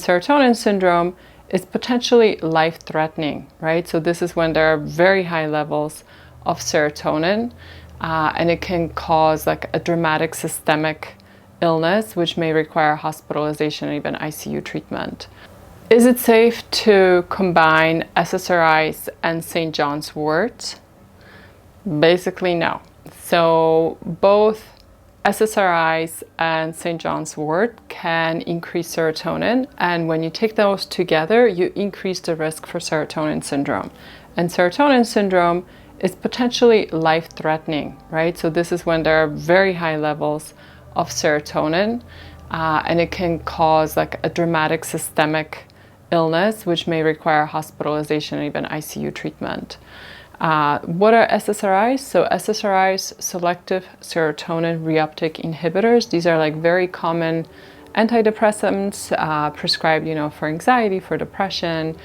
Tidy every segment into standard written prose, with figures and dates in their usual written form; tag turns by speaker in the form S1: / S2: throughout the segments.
S1: Serotonin syndrome is potentially life-threatening, right? So this is when there are very high levels of serotonin, and it can cause like a dramatic systemic illness, which may require hospitalization and even ICU treatment. Is it safe to combine SSRIs and St. John's wort? Basically, no. So both SSRIs and St. John's wort can increase serotonin, and when you take those together, you increase the risk for serotonin syndrome. And serotonin syndrome is potentially life-threatening, right? So this is when there are very high levels of serotonin, and it can cause like a dramatic systemic illness, which may require hospitalization and even ICU treatment. What are SSRIs? So SSRIs, selective serotonin reuptake inhibitors. These are like very common antidepressants prescribed, for anxiety, for depression,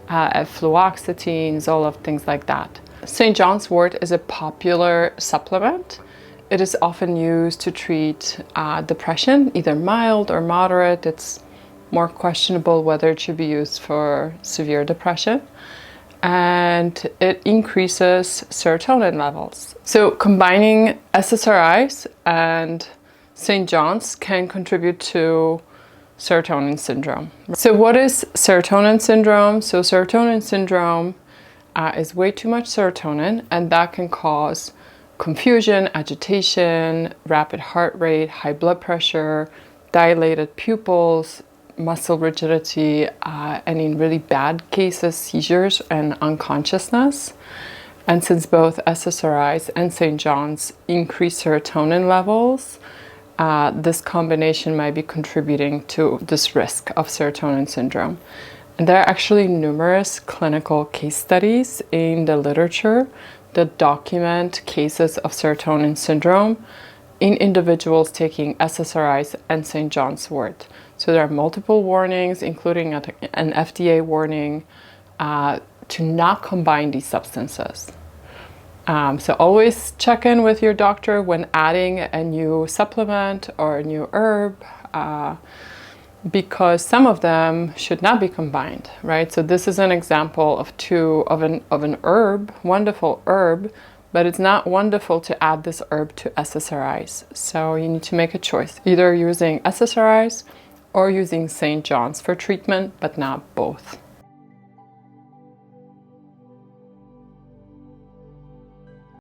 S1: fluoxetine, Zoloft, things like that. St. John's wort is a popular supplement. It is often used to treat depression, either mild or moderate. It's more questionable whether it should be used for severe depression. And it increases serotonin levels. So combining SSRIs and St. John's can contribute to serotonin syndrome. So what is serotonin syndrome? So serotonin syndrome is way too much serotonin, and that can cause confusion, agitation, rapid heart rate, high blood pressure, dilated pupils, muscle rigidity, and in really bad cases, seizures and unconsciousness. And since both SSRIs and St. John's increase serotonin levels, this combination might be contributing to this risk of serotonin syndrome. And there are actually numerous clinical case studies in the literature that document cases of serotonin syndrome in individuals taking SSRIs and St. John's wort. So there are multiple warnings, including an FDA warning to not combine these substances. So always check in with your doctor when adding a new supplement or a new herb, because some of them should not be combined, right? So this is an example of an herb, wonderful herb, but it's not wonderful to add this herb to SSRIs. So you need to make a choice, either using SSRIs or using St. John's for treatment, but not both.